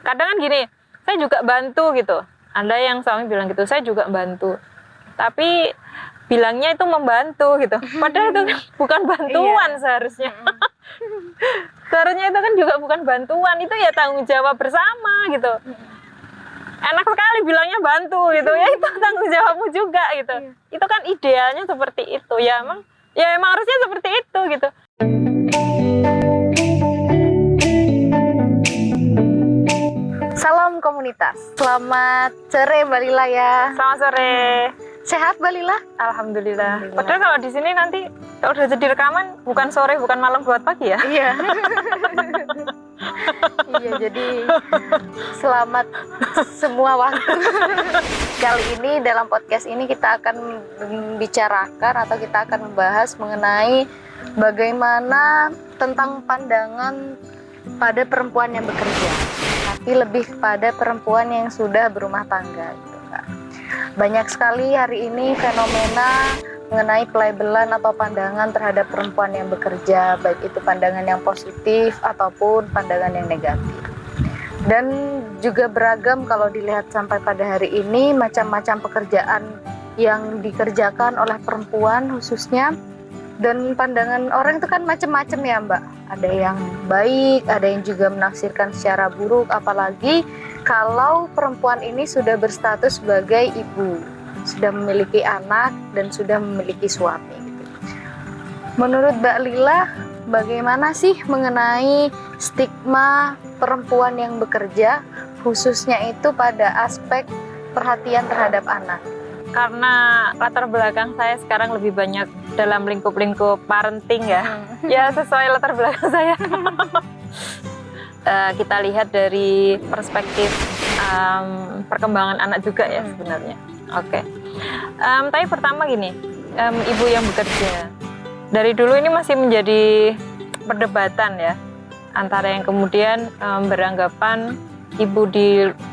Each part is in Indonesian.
Kadang kan gini, saya juga bantu gitu. Ada yang suami bilang gitu, saya juga bantu. Tapi bilangnya itu membantu gitu. Padahal itu kan bukan bantuan seharusnya. Seharusnya itu kan juga bukan bantuan, itu ya tanggung jawab bersama gitu. Enak sekali bilangnya bantu gitu, ya itu tanggung jawabmu juga gitu. Itu kan idealnya seperti itu, ya emang harusnya seperti itu gitu. Salam komunitas, selamat sore Mbak Lila ya. Selamat sore. Sehat Mbak Lila? Alhamdulillah. Padahal kalau di sini nanti kalau udah jadi rekaman bukan sore bukan malam buat pagi ya. Iya. Iya, jadi selamat semua waktu. Kali ini dalam podcast ini kita akan membicarakan atau kita akan membahas mengenai bagaimana tentang pandangan pada perempuan yang bekerja, tapi lebih pada perempuan yang sudah berumah tangga gitu, Kak. Banyak sekali hari ini fenomena mengenai pelabelan atau pandangan terhadap perempuan yang bekerja, baik itu pandangan yang positif ataupun pandangan yang negatif. Dan juga beragam kalau dilihat sampai pada hari ini, macam-macam pekerjaan yang dikerjakan oleh perempuan khususnya. Dan pandangan orang itu kan macam-macam ya Mbak. Ada yang baik, ada yang juga menafsirkan secara buruk, apalagi kalau perempuan ini sudah berstatus sebagai ibu, sudah memiliki anak dan sudah memiliki suami gitu. Menurut Mbak Lila, bagaimana sih mengenai stigma perempuan yang bekerja, khususnya itu pada aspek perhatian terhadap anak? Karena latar belakang saya sekarang lebih banyak dalam lingkup-lingkup parenting ya. Ya sesuai latar belakang saya. Kita lihat dari perspektif perkembangan anak juga ya sebenarnya. Oke. Tapi pertama gini, ibu yang bekerja. Dari dulu ini masih menjadi perdebatan ya. Antara yang kemudian beranggapan ibu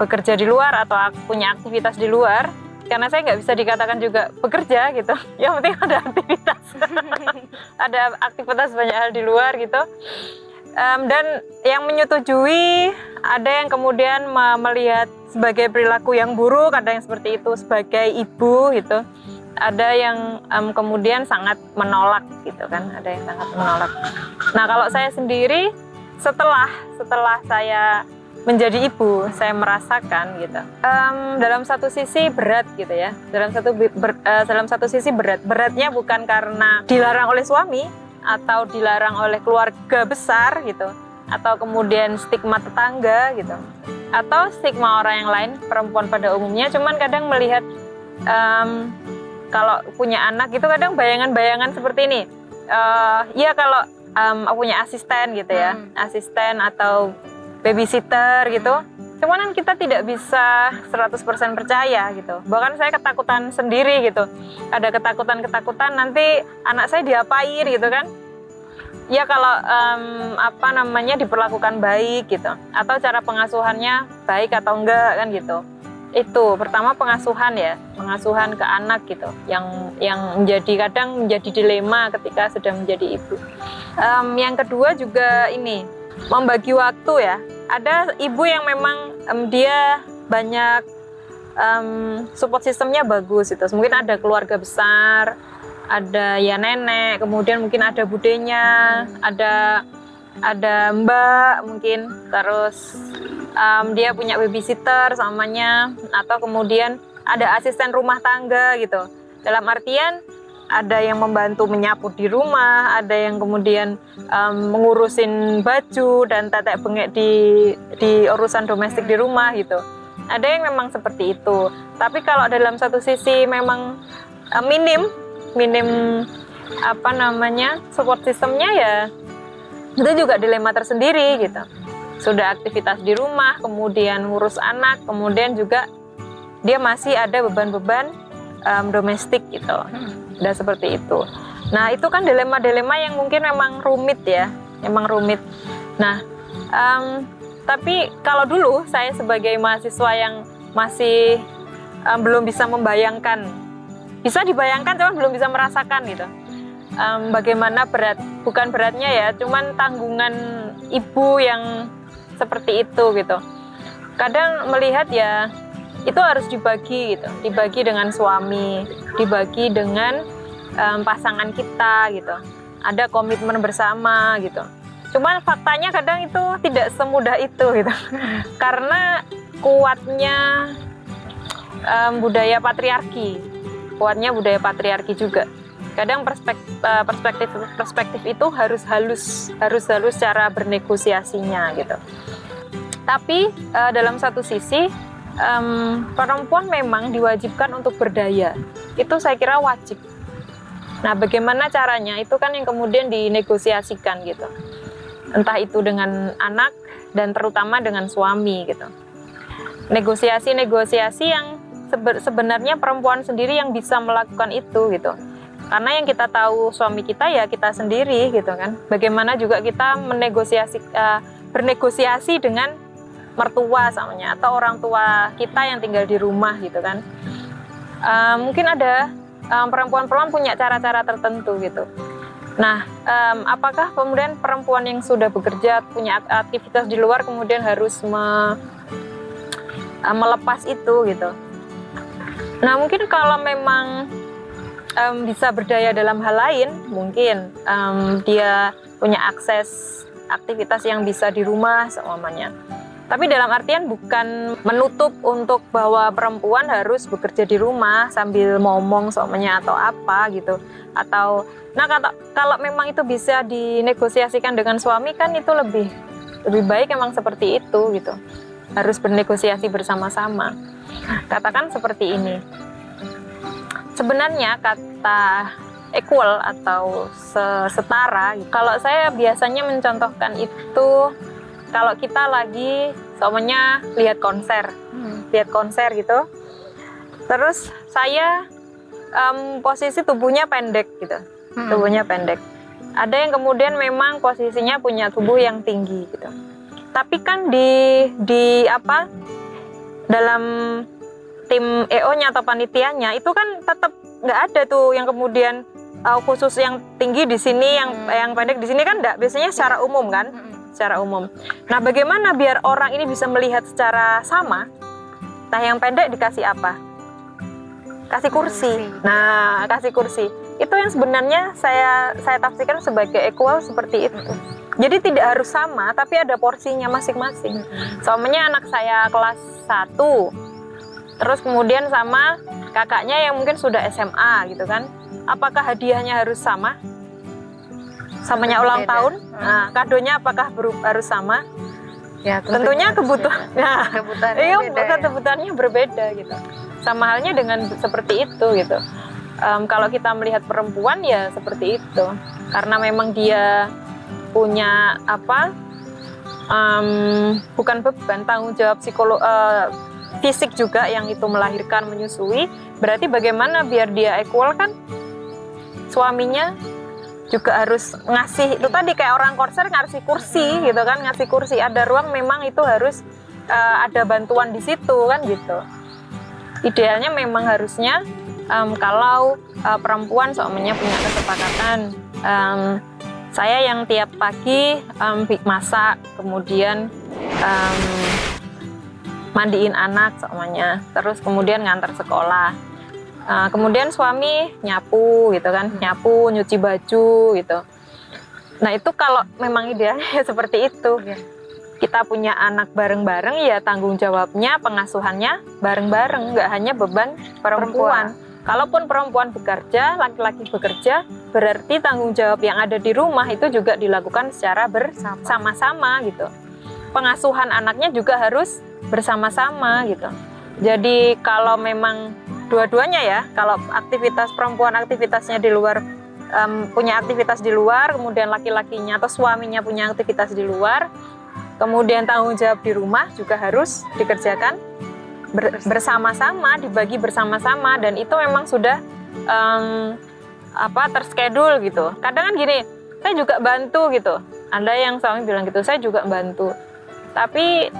bekerja di luar atau punya aktivitas di luar. Karena saya nggak bisa dikatakan juga bekerja gitu, yang penting ada aktivitas, ada aktivitas banyak hal di luar gitu. Dan yang menyetujui, ada yang kemudian melihat sebagai perilaku yang buruk, ada yang seperti itu sebagai ibu gitu. Ada yang kemudian sangat menolak gitu kan, ada yang sangat menolak. Nah kalau saya sendiri, setelah saya menjadi ibu, saya merasakan gitu. Dalam satu sisi berat gitu ya. Dalam satu sisi beratnya bukan karena dilarang oleh suami atau dilarang oleh keluarga besar gitu, atau kemudian stigma tetangga gitu, atau stigma orang yang lain, perempuan pada umumnya. Cuman kadang melihat kalau punya anak itu kadang bayangan-bayangan seperti ini. Ya kalau aku punya asisten gitu ya, asisten atau babysitter gitu, cuman kan kita tidak bisa 100% percaya gitu. Bahkan saya ketakutan sendiri gitu, ada ketakutan nanti anak saya diapain gitu kan. Ya kalau diperlakukan baik gitu, atau cara pengasuhannya baik atau enggak kan gitu. Itu pertama pengasuhan ke anak gitu, yang kadang menjadi dilema ketika sudah menjadi ibu. Yang kedua juga ini, membagi waktu ya. Ada ibu yang memang dia banyak support sistemnya bagus itu. Mungkin ada keluarga besar, ada ya nenek, kemudian mungkin ada budenya, ada mbak mungkin, terus dia punya babysitter samanya, atau kemudian ada asisten rumah tangga gitu. Dalam artian ada yang membantu menyapu di rumah, ada yang kemudian mengurusin baju dan tetek bengek di urusan domestik di rumah gitu. Ada yang memang seperti itu. Tapi kalau dalam satu sisi memang minim support sistemnya, ya itu juga dilema tersendiri gitu. Sudah aktivitas di rumah, kemudian ngurus anak, kemudian juga dia masih ada beban-beban domestik gitu. Dan seperti itu. Nah itu kan dilema-dilema yang mungkin memang rumit ya, Nah tapi kalau dulu saya sebagai mahasiswa yang masih belum bisa membayangkan, bisa dibayangkan cuman belum bisa merasakan gitu. Bagaimana bukan beratnya ya, cuman tanggungan ibu yang seperti itu gitu. kadang melihat ya itu harus dibagi gitu, dibagi dengan suami, dibagi dengan pasangan kita gitu, ada komitmen bersama gitu. Cuman faktanya kadang itu tidak semudah itu gitu, karena kuatnya budaya patriarki juga. Kadang perspektif itu harus halus cara bernegosiasinya gitu. Tapi dalam satu sisi perempuan memang diwajibkan untuk berdaya, itu saya kira wajib. Nah, bagaimana caranya itu kan yang kemudian dinegosiasikan gitu, entah itu dengan anak dan terutama dengan suami gitu. Negosiasi yang sebenarnya perempuan sendiri yang bisa melakukan itu gitu. Karena yang kita tahu suami kita ya kita sendiri gitu kan. Bagaimana juga kita bernegosiasi dengan mertua samanya atau orang tua kita yang tinggal di rumah gitu kan. Mungkin ada perempuan-perempuan punya cara-cara tertentu gitu. Nah, apakah kemudian perempuan yang sudah bekerja punya aktivitas di luar kemudian harus melepas itu gitu? Nah, mungkin kalau memang bisa berdaya dalam hal lain, mungkin dia punya akses aktivitas yang bisa di rumah semuanya. Tapi dalam artian bukan menutup untuk bahwa perempuan harus bekerja di rumah sambil ngomong semuanya atau apa gitu. Atau, nah kalau memang itu bisa dinegosiasikan dengan suami kan itu lebih baik emang seperti itu gitu. Harus bernegosiasi bersama-sama. Katakan seperti ini. Sebenarnya kata equal atau setara, kalau saya biasanya mencontohkan itu kalau kita lagi semuanya lihat konser gitu, terus saya posisi tubuhnya pendek gitu, tubuhnya pendek. Ada yang kemudian memang posisinya punya tubuh yang tinggi gitu. Tapi kan dalam tim EO-nya atau panitianya itu kan tetap nggak ada tuh yang kemudian khusus yang tinggi di sini, yang pendek di sini kan enggak, biasanya secara umum kan, secara umum. Nah, bagaimana biar orang ini bisa melihat secara sama? Nah, yang pendek dikasih apa? Kasih kursi. Nah, kasih kursi. Itu yang sebenarnya saya tafsirkan sebagai equal seperti itu. Jadi tidak harus sama, tapi ada porsinya masing-masing. Soalnya anak saya kelas 1, terus kemudian sama kakaknya yang mungkin sudah SMA gitu kan. Apakah hadiahnya harus sama? Samanya ulang tahun, nah, kadonya apakah harus sama? Ya, tentunya kebutuhannya berbeda gitu. Sama halnya dengan seperti itu gitu. Kalau kita melihat perempuan ya seperti itu, karena memang dia punya bukan beban, tanggung jawab fisik juga yang itu melahirkan, menyusui. Berarti bagaimana biar dia equal kan? Suaminya juga harus ngasih, itu tadi kayak orang konser ngasih kursi gitu kan, ngasih kursi, ada ruang, memang itu harus ada bantuan di situ kan gitu. Idealnya memang harusnya kalau perempuan suaminya punya kesepakatan, saya yang tiap pagi masak, kemudian mandiin anak semuanya, terus kemudian ngantar sekolah. Kemudian suami nyapu gitu kan, nyapu, nyuci baju gitu. Nah, itu kalau memang idealnya ya seperti itu. Kita punya anak bareng-bareng ya, tanggung jawabnya, pengasuhannya bareng-bareng, nggak hanya beban perempuan. Kalaupun perempuan bekerja, laki-laki bekerja, berarti tanggung jawab yang ada di rumah itu juga dilakukan secara bersama-sama gitu. Pengasuhan anaknya juga harus bersama-sama gitu. Jadi kalau memang dua-duanya ya, kalau aktivitas perempuan aktivitasnya di luar, punya aktivitas di luar, kemudian laki-lakinya atau suaminya punya aktivitas di luar, kemudian tanggung jawab di rumah juga harus dikerjakan bersama-sama, dibagi bersama-sama, dan itu memang sudah terschedule gitu. Kadang kan gini, saya juga bantu gitu. Ada yang suami bilang gitu, saya juga bantu. Tapi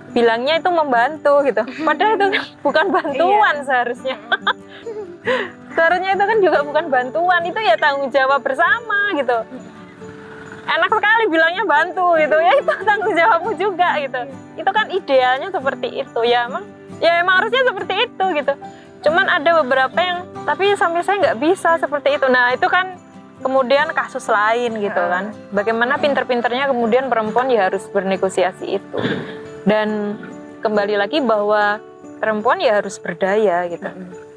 bilangnya itu membantu gitu. Padahal itu bukan bantuan seharusnya. Seharusnya itu kan juga bukan bantuan, itu ya tanggung jawab bersama gitu. enak sekali bilangnya bantu gitu ya, itu tanggung jawabmu juga gitu. Itu kan idealnya seperti itu ya, emang harusnya seperti itu gitu. Cuman ada beberapa yang tapi sampai saya nggak bisa seperti itu. Nah itu kan kemudian kasus lain gitu kan. Bagaimana pinter-pinternya kemudian perempuan ya harus bernegosiasi itu. Dan kembali lagi bahwa perempuan ya harus berdaya gitu.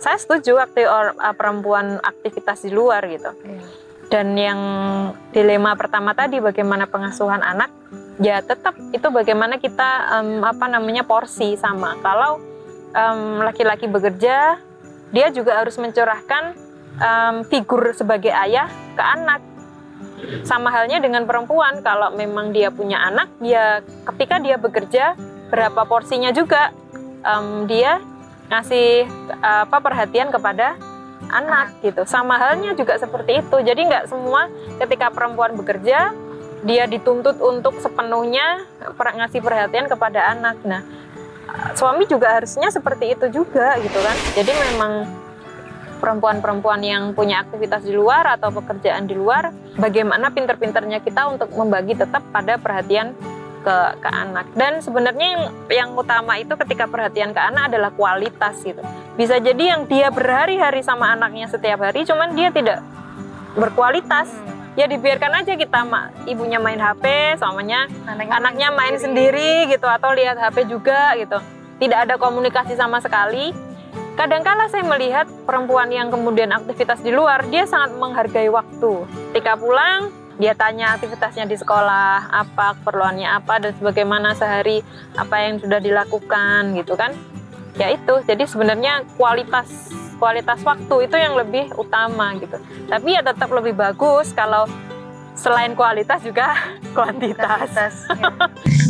Saya setuju perempuan aktivitas di luar gitu. Dan yang dilema pertama tadi bagaimana pengasuhan anak, ya tetap itu bagaimana kita porsi sama. Kalau laki-laki bekerja, dia juga harus mencurahkan figur sebagai ayah ke anak. Sama halnya dengan perempuan, kalau memang dia punya anak, ya ketika dia bekerja berapa porsinya juga dia ngasih perhatian kepada anak gitu. Sama halnya juga seperti itu. Jadi nggak semua ketika perempuan bekerja dia dituntut untuk sepenuhnya ngasih perhatian kepada anak. Nah, suami juga harusnya seperti itu juga gitu kan. Jadi memang perempuan-perempuan yang punya aktivitas di luar atau pekerjaan di luar, bagaimana pinter-pinternya kita untuk membagi tetap pada perhatian ke anak. Dan sebenarnya yang utama itu ketika perhatian ke anak adalah kualitas gitu. Bisa jadi yang dia berhari-hari sama anaknya setiap hari, cuman dia tidak berkualitas. Ya dibiarkan aja kita ibunya main HP, suaminya anaknya main sendiri gitu, atau lihat HP juga gitu. Tidak ada komunikasi sama sekali. Kadangkala saya melihat perempuan yang kemudian aktivitas di luar, dia sangat menghargai waktu. Ketika pulang, dia tanya aktivitasnya di sekolah, apa keperluannya apa, dan sebagaimana sehari apa yang sudah dilakukan gitu kan. Ya itu, jadi sebenarnya kualitas waktu itu yang lebih utama gitu. Tapi ya tetap lebih bagus kalau selain kualitas juga kuantitas. Ya.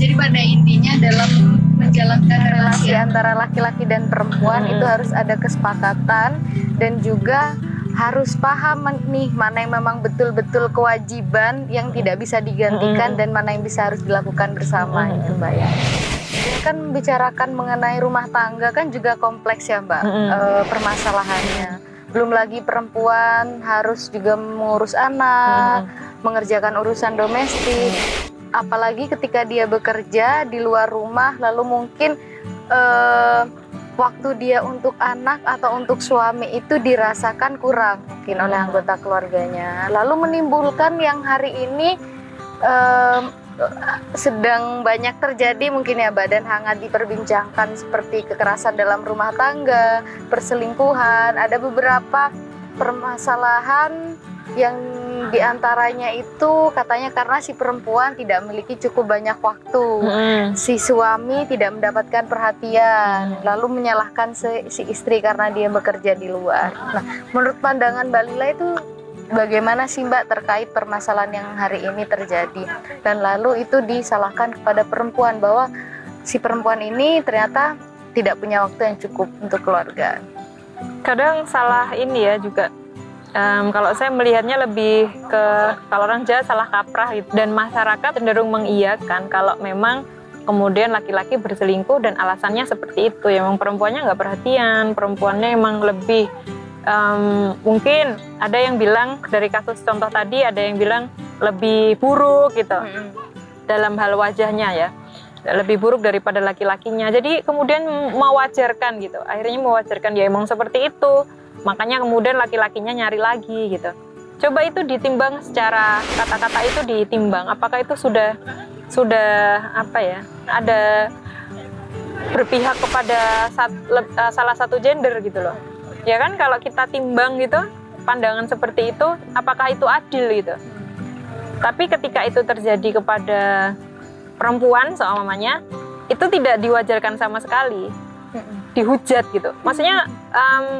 Jadi pada intinya dalam menjalankan relasi antara laki-laki dan perempuan itu harus ada kesepakatan dan juga harus paham nih mana yang memang betul-betul kewajiban yang tidak bisa digantikan dan mana yang bisa harus dilakukan bersama itu Mbak ya. Ini kan membicarakan mengenai rumah tangga kan juga kompleks ya Mbak permasalahannya. Belum lagi perempuan harus juga mengurus anak, mengerjakan urusan domestik. Apalagi ketika dia bekerja di luar rumah lalu mungkin waktu dia untuk anak atau untuk suami itu dirasakan kurang mungkin oleh anggota keluarganya. Lalu menimbulkan yang hari ini sedang banyak terjadi mungkin ya Mbak, dan hangat diperbincangkan seperti kekerasan dalam rumah tangga, perselingkuhan. Ada beberapa permasalahan yang diantaranya itu katanya karena si perempuan tidak memiliki cukup banyak waktu, si suami tidak mendapatkan perhatian, lalu menyalahkan si istri karena dia bekerja di luar. Nah, menurut pandangan Mbak Lila itu bagaimana sih Mbak terkait permasalahan yang hari ini terjadi, dan lalu itu disalahkan kepada perempuan bahwa si perempuan ini ternyata tidak punya waktu yang cukup untuk keluarga. Kadang salah ini ya juga. Kalau saya melihatnya lebih ke kalau orang Jawa salah kaprah gitu. Dan masyarakat cenderung mengiyakan kalau memang kemudian laki-laki berselingkuh dan alasannya seperti itu. Ya memang perempuannya nggak perhatian, perempuannya emang lebih mungkin ada yang bilang dari kasus contoh tadi ada yang bilang lebih buruk gitu dalam hal wajahnya ya, lebih buruk daripada laki-lakinya. Jadi kemudian mewajarkan gitu, akhirnya mewajarkan ya emang seperti itu. Makanya kemudian laki-lakinya nyari lagi gitu. Coba itu ditimbang secara kata-kata itu ditimbang. Apakah itu sudah apa ya? Ada berpihak kepada salah satu gender gitu loh. Ya kan kalau kita timbang gitu, pandangan seperti itu, apakah itu adil gitu? Tapi ketika itu terjadi kepada perempuan seumpamanya, itu tidak diwajarkan sama sekali. Dihujat gitu. Maksudnya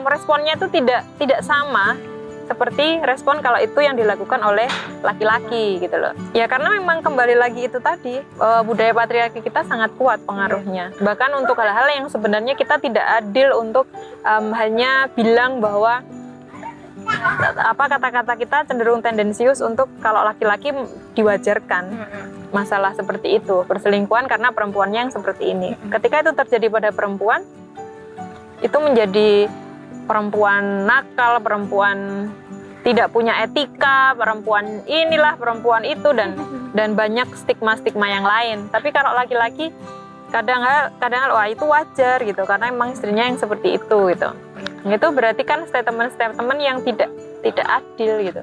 responnya itu tidak sama seperti respon kalau itu yang dilakukan oleh laki-laki gitu loh. Ya karena memang kembali lagi itu tadi budaya patriarki kita sangat kuat pengaruhnya. Bahkan untuk hal-hal yang sebenarnya kita tidak adil untuk hanya bilang bahwa kata-kata kita cenderung tendensius untuk kalau laki-laki diwajarkan masalah seperti itu, perselingkuhan karena perempuannya yang seperti ini. Ketika itu terjadi pada perempuan, itu menjadi perempuan nakal, perempuan tidak punya etika, perempuan inilah, perempuan itu, dan banyak stigma-stigma yang lain. Tapi kalau laki-laki kadang wah itu wajar gitu, karena emang istrinya yang seperti itu gitu. Itu berarti kan statement yang tidak adil gitu.